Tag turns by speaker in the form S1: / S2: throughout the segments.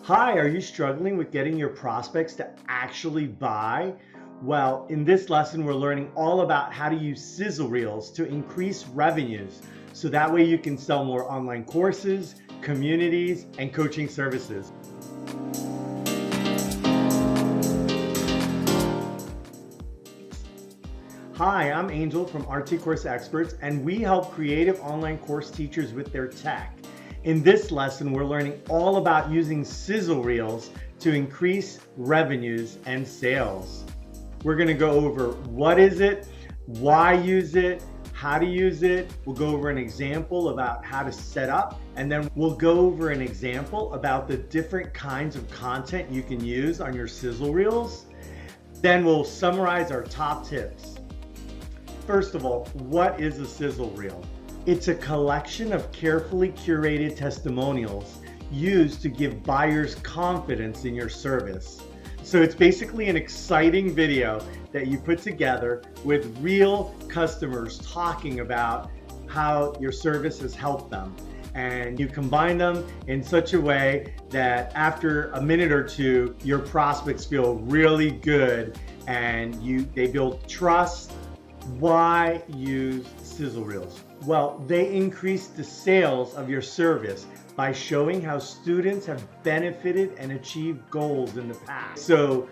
S1: Hi, are you struggling with getting your prospects to actually buy? Well, in this lesson, we're learning all about how to use sizzle reels to increase revenues. So that way you can sell more online courses, communities, and coaching services. Hi, I'm Angel from RT Course Experts, and we help creative online course teachers with their tech. In this lesson, we're learning all about using sizzle reels to increase revenues and sales. We're going to go over what is it, why use it, how to use it. We'll go over an example about how to set up, and then we'll go over an example about the different kinds of content you can use on your sizzle reels. Then we'll summarize our top tips. First of all, what is a sizzle reel? It's a collection of carefully curated testimonials used to give buyers confidence in your service. So it's basically an exciting video that you put together with real customers talking about how your service has helped them. And you combine them in such a way that after a minute or two, your prospects feel really good and they build trust. Why use sizzle reels? Well, they increase the sales of your service by showing how students have benefited and achieved goals in the past. So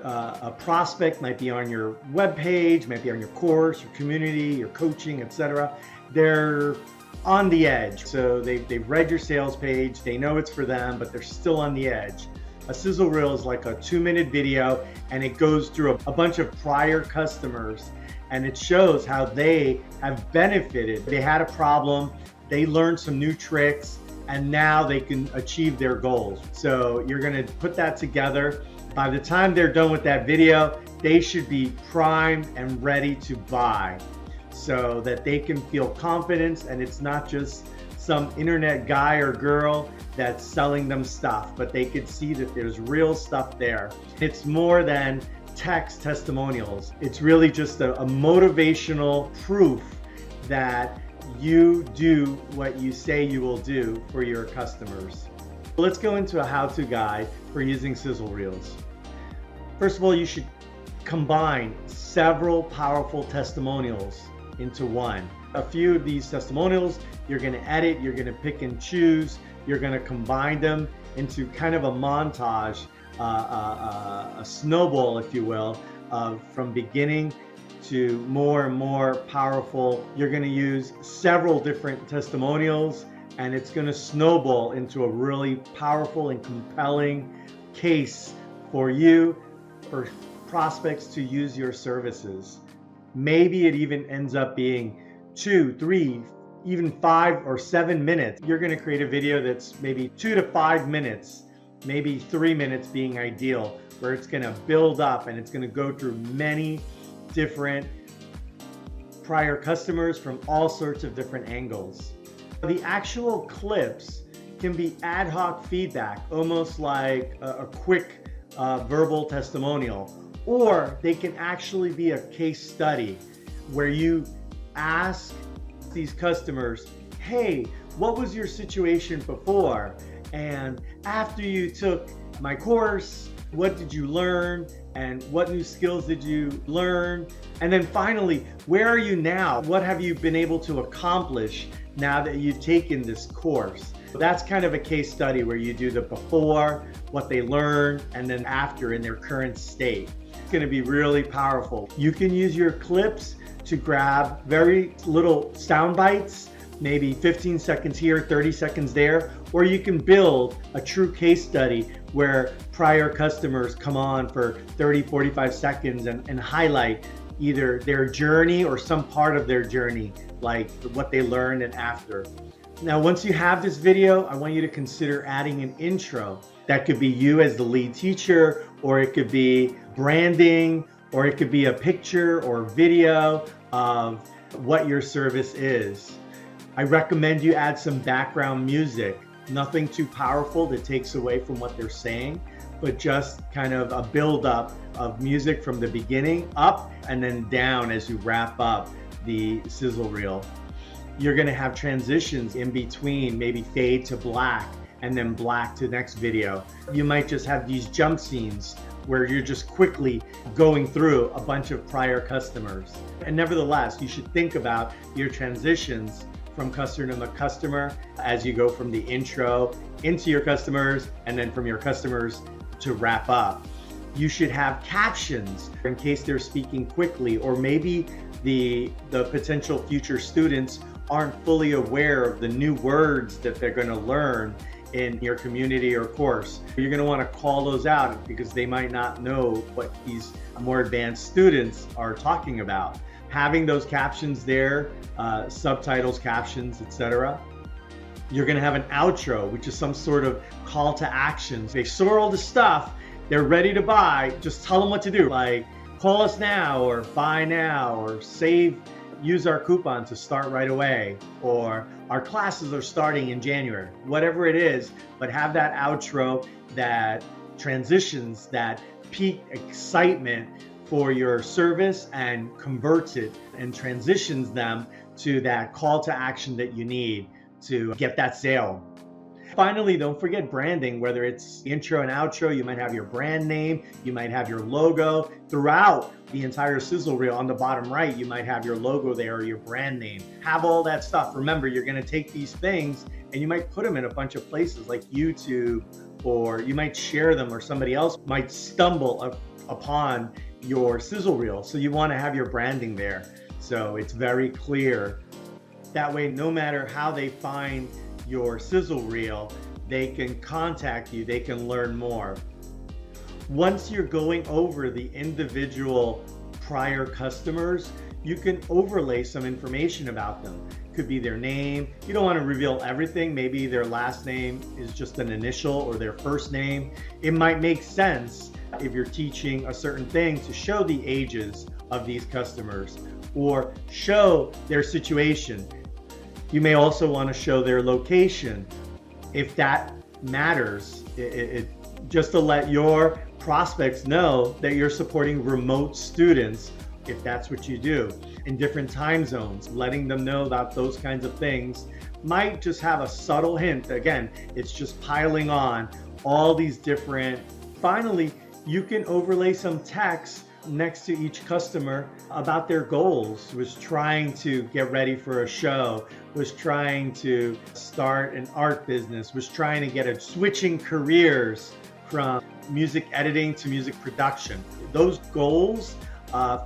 S1: a prospect might be on your webpage, might be on your course, your community, your coaching, etc. They're on the edge. So they've read your sales page, they know it's for them, but they're still on the edge. A sizzle reel is like a 2-minute video, and it goes through a bunch of prior customers, and it shows how they have benefited. They had a problem, they learned some new tricks, and now they can achieve their goals. So you're gonna put that together. By the time they're done with that video, they should be primed and ready to buy so that they can feel confidence, and it's not just some internet guy or girl that's selling them stuff, but they could see that there's real stuff there. It's more than text testimonials. It's really just a motivational proof that you do what you say you will do for your customers. Let's go into a how-to guide for using sizzle reels. First of all, you should combine several powerful testimonials into one. A few of these testimonials you're going to edit, you're going to pick and choose, you're going to combine them into kind of a montage, a snowball, if you will, from beginning to more and more powerful. You're going to use several different testimonials, and it's going to snowball into a really powerful and compelling case for you, for prospects to use your services. Maybe it even ends up being 2, 3, even 5 or 7 minutes. You're going to create a video that's maybe 2 to 5 minutes, maybe 3 minutes being ideal, where it's going to build up and it's going to go through many different prior customers from all sorts of different angles. The actual clips can be ad hoc feedback, almost like a quick verbal testimonial, or they can actually be a case study where you ask these customers, hey, what was your situation before? And after you took my course, what did you learn? And what new skills did you learn? And then finally, where are you now? What have you been able to accomplish now that you've taken this course? That's kind of a case study where you do the before, what they learned, and then after in their current state. It's going to be really powerful. You can use your clips to grab very little sound bites, maybe 15 seconds here, 30 seconds there, or you can build a true case study where prior customers come on for 30, 45 seconds and highlight either their journey or some part of their journey, like what they learned and after. Now, once you have this video, I want you to consider adding an intro. That could be you as the lead teacher, or it could be branding, or it could be a picture or video of what your service is. I recommend you add some background music, nothing too powerful that takes away from what they're saying, but just kind of a build-up of music from the beginning up and then down as you wrap up the sizzle reel. You're going to have transitions in between, maybe fade to black, and then black to the next video. You might just have these jump scenes where you're just quickly going through a bunch of prior customers. And nevertheless, you should think about your transitions from customer to customer as you go from the intro into your customers and then from your customers to wrap up. You should have captions in case they're speaking quickly, or maybe the potential future students aren't fully aware of the new words that they're going to learn in your community or course. You're going to want to call those out because they might not know what these more advanced students are talking about. Having those captions there, subtitles, captions, etc. You're going to have an outro, which is some sort of call to actions. They saw all the stuff, they're ready to buy, just tell them what to do, like call us now, or buy now, or use our coupon to start right away, or our classes are starting in January, whatever it is. But have that outro that transitions, that peak excitement for your service and converts it and transitions them to that call to action that you need to get that sale. Finally, don't forget branding, whether it's intro and outro. You might have your brand name, you might have your logo. Throughout the entire sizzle reel on the bottom right, you might have your logo there or your brand name. Have all that stuff. Remember, you're going to take these things and you might put them in a bunch of places like YouTube, or you might share them, or somebody else might stumble upon your sizzle reel. So you want to have your branding there so it's very clear. That way, no matter how they find your sizzle reel, they can contact you, they can learn more. Once you're going over the individual prior customers, you can overlay some information about them. Could be their name. You don't want to reveal everything. Maybe their last name is just an initial, or their first name. It might make sense if you're teaching a certain thing to show the ages of these customers or show their situation. You may also want to show their location if that matters, just to let your prospects know that you're supporting remote students, if that's what you do, in different time zones. Letting them know about those kinds of things might just have a subtle hint. Again, it's just piling on all these different. Finally, you can overlay some text next to each customer about their goals. Was trying to get ready for a show, was trying to start an art business, was trying to get switching careers from music editing to music production. Those goals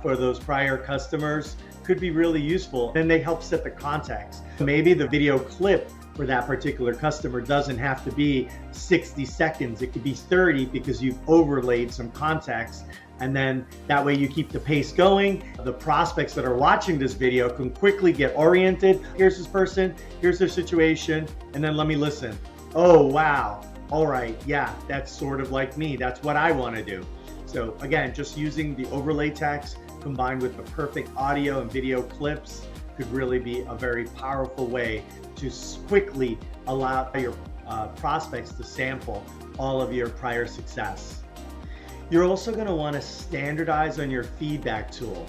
S1: for those prior customers could be really useful, and they help set the context. Maybe the video clip for that particular customer doesn't have to be 60 seconds. It could be 30 because you've overlaid some context. And then that way you keep the pace going. The prospects that are watching this video can quickly get oriented. Here's this person, here's their situation, and then let me listen. Oh, wow. All right, yeah, that's sort of like me. That's what I want to do. So again, just using the overlay text combined with the perfect audio and video clips could really be a very powerful way to quickly allow your prospects to sample all of your prior success. You're also going to want to standardize on your feedback tool.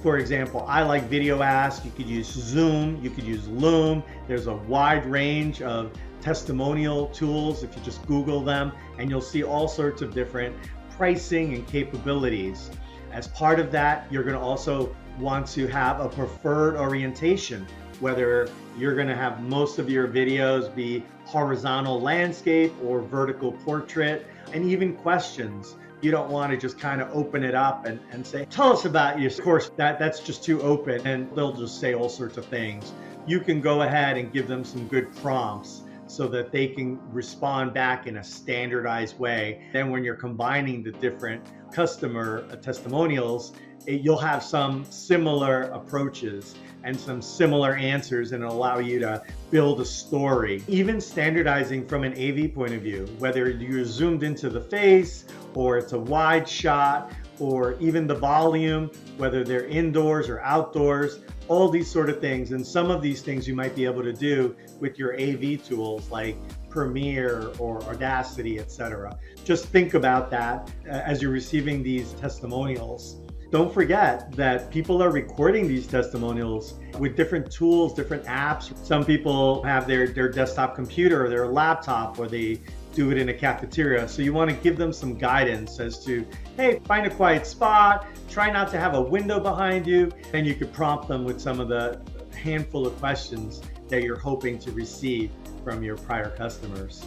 S1: For example, I like Video Ask. You could use Zoom, you could use Loom. There's a wide range of testimonial tools if you just Google them, and you'll see all sorts of different pricing and capabilities. As part of that, you're going to also want to have a preferred orientation, whether you're going to have most of your videos be horizontal landscape or vertical portrait, and even questions. You don't want to just kind of open it up and say, tell us about your course. That's just too open, and they'll just say all sorts of things. You can go ahead and give them some good prompts so that they can respond back in a standardized way. Then when you're combining the different customer testimonials, you'll have some similar approaches and some similar answers, and it'll allow you to build a story. Even standardizing from an AV point of view, whether you're zoomed into the face or it's a wide shot, or even the volume, whether they're indoors or outdoors, all these sort of things. And some of these things you might be able to do with your AV tools like Premiere or Audacity, etc. Just think about that as you're receiving these testimonials. Don't forget that people are recording these testimonials with different tools, different apps. Some people have their desktop computer or their laptop, or they do it in a cafeteria. So you want to give them some guidance as to, hey, find a quiet spot, try not to have a window behind you, and you could prompt them with some of the handful of questions that you're hoping to receive from your prior customers.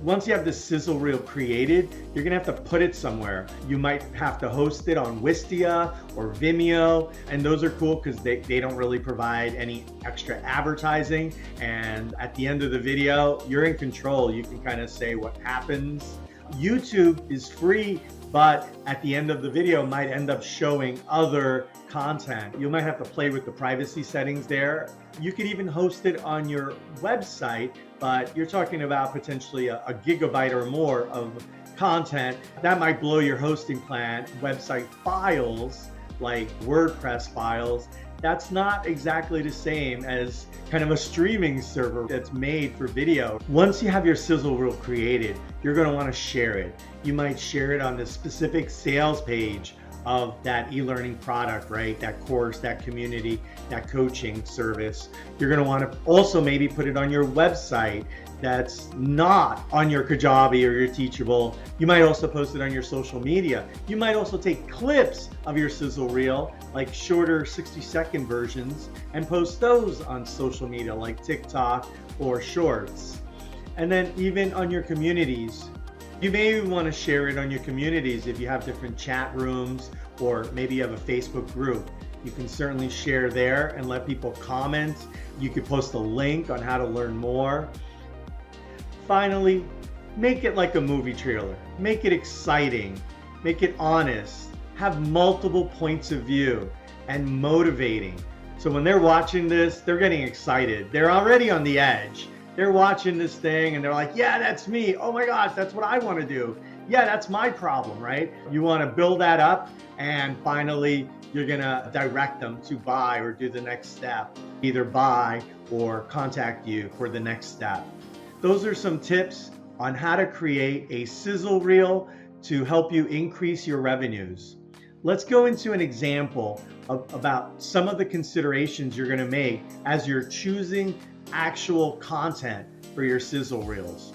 S1: Once you have the sizzle reel created, you're gonna have to put it somewhere. You might have to host it on Wistia or Vimeo, and those are cool because they don't really provide any extra advertising. And at the end of the video, you're in control. You can kind of say what happens. YouTube is free, but at the end of the video might end up showing other content. You might have to play with the privacy settings there. You could even host it on your website, but you're talking about potentially a gigabyte or more of content. That might blow your hosting plan. Website files, like WordPress files, that's not exactly the same as kind of a streaming server that's made for video. Once you have your sizzle reel created, you're going to want to share it. You might share it on the specific sales page of that e-learning product, right? That course, that community, that coaching service. You're going to want to also maybe put it on your website that's not on your Kajabi or your Teachable. You might also post it on your social media. You might also take clips of your sizzle reel, like shorter 60-second versions, and post those on social media like TikTok or Shorts. And then even on your communities, you may want to share it on your communities if you have different chat rooms, or maybe you have a Facebook group. You can certainly share there and let people comment. You could post a link on how to learn more. Finally, make it like a movie trailer. Make it exciting. Make it honest. Have multiple points of view and motivating. So when they're watching this, they're getting excited. They're already on the edge. They're watching this thing and they're like, yeah, that's me. Oh my gosh, that's what I want to do. Yeah, that's my problem, right? You want to build that up, and finally, you're going to direct them to buy or do the next step, either buy or contact you for the next step. Those are some tips on how to create a sizzle reel to help you increase your revenues. Let's go into an example about some of the considerations you're going to make as you're choosing actual content for your sizzle reels.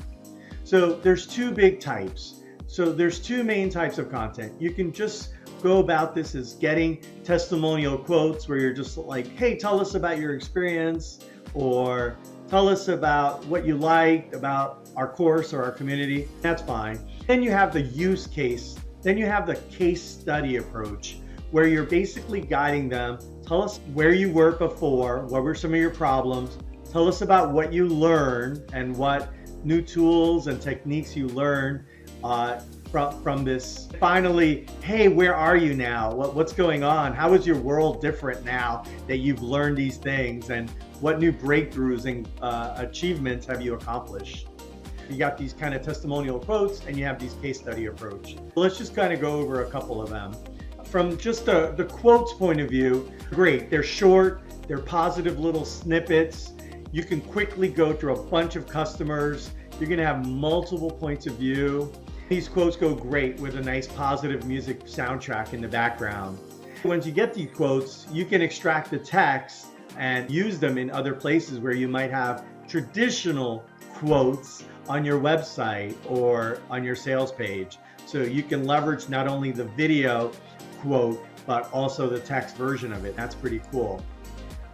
S1: So there's two big types. So there's two main types of content. You can just go about this as getting testimonial quotes where you're just like, hey, tell us about your experience, or tell us about what you liked about our course or our community. That's fine. Then you have the use case. Then you have the case study approach, where you're basically guiding them. Tell us where you were before, what were some of your problems, tell us about what you learned and what new tools and techniques you learned from this. Finally, hey, where are you now? What's going on? How is your world different now that you've learned these things? And what new breakthroughs and achievements have you accomplished? You got these kind of testimonial quotes and you have these case study approach. Let's just kind of go over a couple of them. From just the quotes point of view, great. They're short, they're positive little snippets. You can quickly go through a bunch of customers. You're gonna have multiple points of view. These quotes go great with a nice positive music soundtrack in the background. Once you get these quotes, you can extract the text and use them in other places where you might have traditional quotes on your website or on your sales page. So you can leverage not only the video quote, but also the text version of it. That's pretty cool.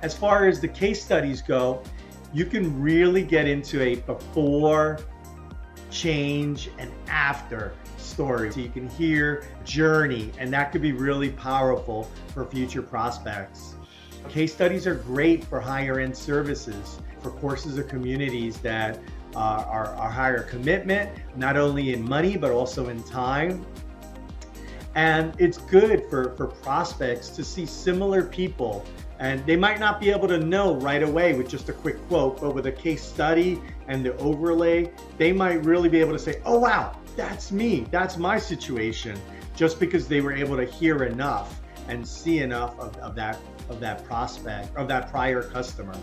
S1: As far as the case studies go, you can really get into a before, change, and after story. So you can hear journey, and that could be really powerful for future prospects. Case studies are great for higher end services, for courses or communities that are higher commitment, not only in money, but also in time. And it's good for prospects to see similar people, and they might not be able to know right away with just a quick quote, but with a case study and the overlay, they might really be able to say, oh wow, that's me, that's my situation, just because they were able to hear enough and see enough of that prospect, of that prior customer.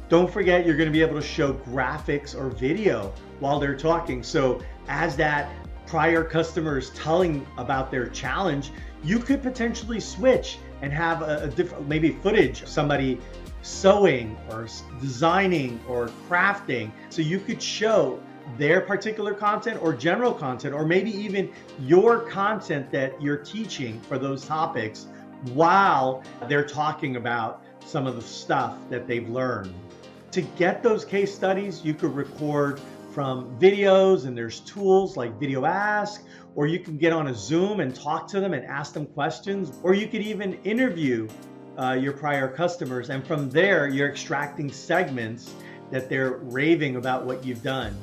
S1: Don't forget, you're going to be able to show graphics or video while they're talking. So as that prior customers telling about their challenge, you could potentially switch and have a different, maybe footage of somebody sewing or designing or crafting. So you could show their particular content or general content, or maybe even your content that you're teaching for those topics while they're talking about some of the stuff that they've learned. To get those case studies, you could record from videos, and there's tools like Video Ask, or you can get on a Zoom and talk to them and ask them questions, or you could even interview your prior customers, and from there you're extracting segments that they're raving about what you've done.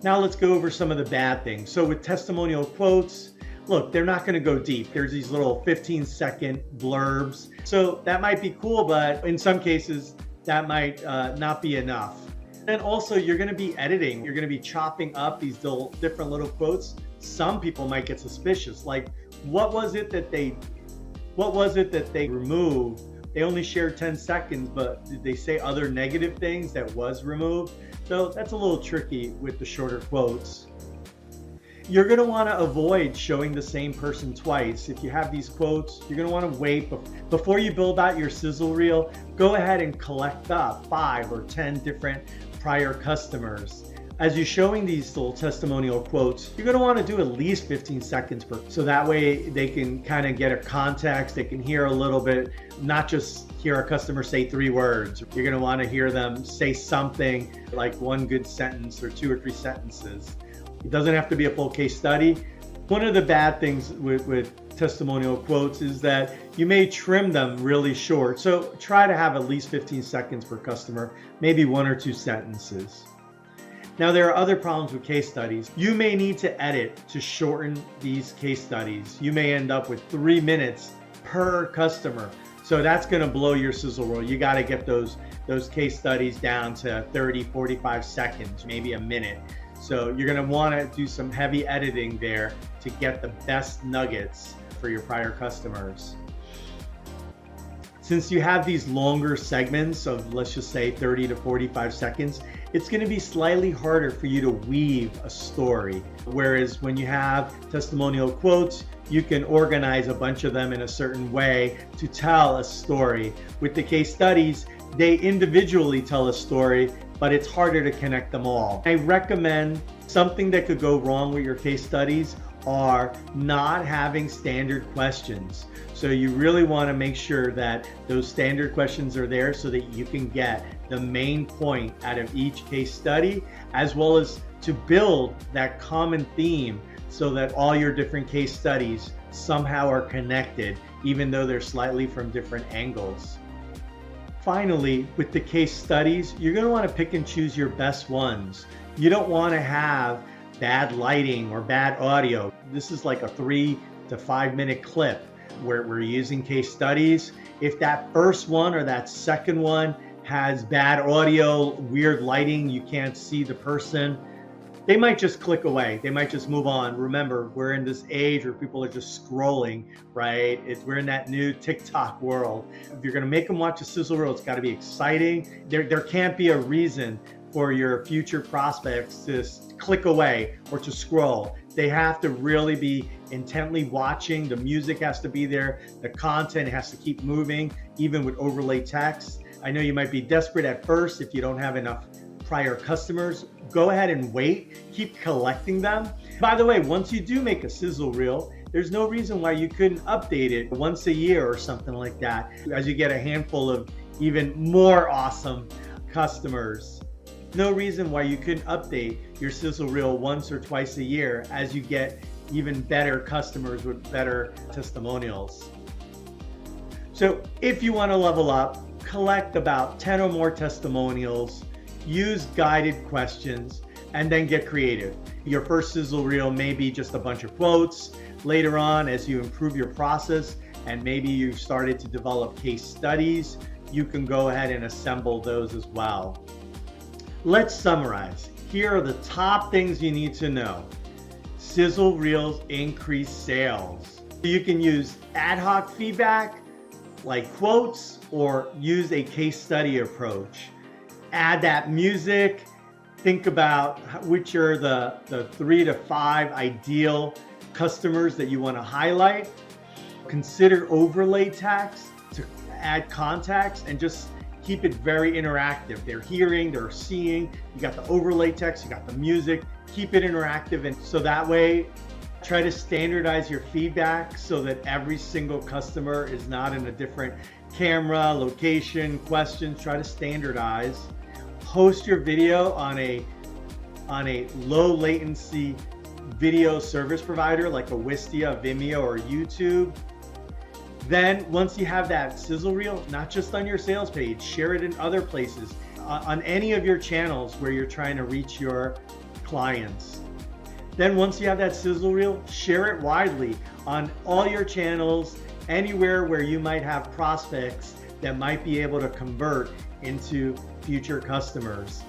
S1: Now let's go over some of the bad things. So with testimonial quotes, look, they're not going to go deep. There's these little 15-second blurbs. So that might be cool, but in some cases that might not be enough. And also you're going to be editing. You're going to be chopping up these different little quotes. Some people might get suspicious. Like, what was it that they removed? They only shared 10 seconds, but did they say other negative things that was removed? So that's a little tricky with the shorter quotes. You're going to want to avoid showing the same person twice. If you have these quotes, you're going to want to wait before you build out your sizzle reel. Go ahead and collect up 5 or 10 different prior customers. As you're showing these little testimonial quotes, you're going to want to do at least 15 seconds per, so that way they can kind of get a context. They can hear a little bit, not just hear a customer say 3 words. You're going to want to hear them say something like one good sentence or 2 or 3 sentences. It doesn't have to be a full case study. One of the bad things with testimonial quotes is that you may trim them really short. So try to have at least 15 seconds per customer, maybe 1 or 2 sentences. Now, there are other problems with case studies. You may need to edit to shorten these case studies. You may end up with 3 minutes per customer. So that's going to blow your sizzle reel. You got to get those case studies down to 30, 45 seconds, maybe a minute. So you're going to want to do some heavy editing there to get the best nuggets for your prior customers. Since you have these longer segments of, let's just say, 30 to 45 seconds, it's going to be slightly harder for you to weave a story. Whereas when you have testimonial quotes, you can organize a bunch of them in a certain way to tell a story. With the case studies, they individually tell a story, but it's harder to connect them all. I recommend something that could go wrong with your case studies are not having standard questions. So you really want to make sure that those standard questions are there so that you can get the main point out of each case study, as well as to build that common theme so that all your different case studies somehow are connected, even though they're slightly from different angles. Finally, with the case studies, you're going to want to pick and choose your best ones. You don't want to have bad lighting or bad audio. This is like a 3 to 5 minute clip where we're using case studies. If that first one or that second one has bad audio, weird lighting, you can't see the person, they might just click away. They might just move on. Remember, we're in this age where people are just scrolling, right? We're in that new TikTok world. If you're going to make them watch a sizzle reel, it's got to be exciting. There can't be a reason for your future prospects to click away or to scroll. They have to really be intently watching. The music has to be there. The content has to keep moving, even with overlay text. I know you might be desperate at first if you don't have enough prior customers. Go ahead and wait. Keep collecting them. By the way, once you do make a sizzle reel, there's no reason why you couldn't update it once a year or something like that as you get a handful of even more awesome customers. No reason why you couldn't update your sizzle reel once or twice a year as you get even better customers with better testimonials. So if you want to level up, collect about 10 or more testimonials, use guided questions, and then get creative. Your first sizzle reel may be just a bunch of quotes. Later on, as you improve your process and maybe you've started to develop case studies, you can go ahead and assemble those as well. Let's summarize. Here are the top things you need to know. Sizzle reels increase sales. You can use ad hoc feedback like quotes or use a case study approach. Add that music, Think about which are the 3 to 5 ideal customers that you want to highlight. Consider overlay text to add contacts and just keep it very interactive. They're hearing, they're seeing, you got the overlay text, you got the music, keep it interactive. And so that way, try to standardize your feedback so that every single customer is not in a different camera, location, questions. Try to standardize. Post your video on a low latency video service provider like a Wistia, Vimeo, or YouTube. Then once you have that sizzle reel, not just on your sales page, share it in other places, on any of your channels where you're trying to reach your clients. Then once you have that sizzle reel, share it widely on all your channels, anywhere where you might have prospects that might be able to convert into future customers.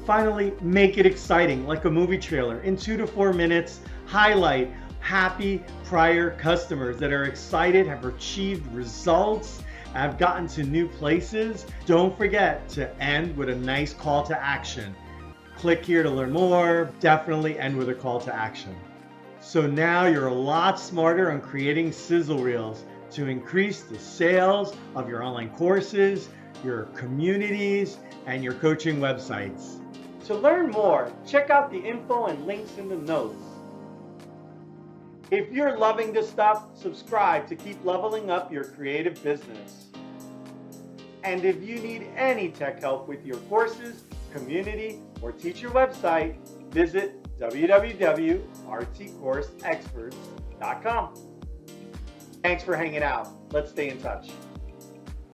S1: Finally, make it exciting, like a movie trailer. In 2 to 4 minutes, highlight happy prior customers that are excited, have achieved results, have gotten to new places. Don't forget to end with a nice call to action. Click here to learn more. Definitely end with a call to action. So now you're a lot smarter on creating sizzle reels to increase the sales of your online courses, your communities, and your coaching websites. To learn more, check out the info and links in the notes. If you're loving this stuff, subscribe to keep leveling up your creative business. And if you need any tech help with your courses, community, or teacher website, visit www.rtcoursexperts.com. Thanks for hanging out. Let's stay in touch.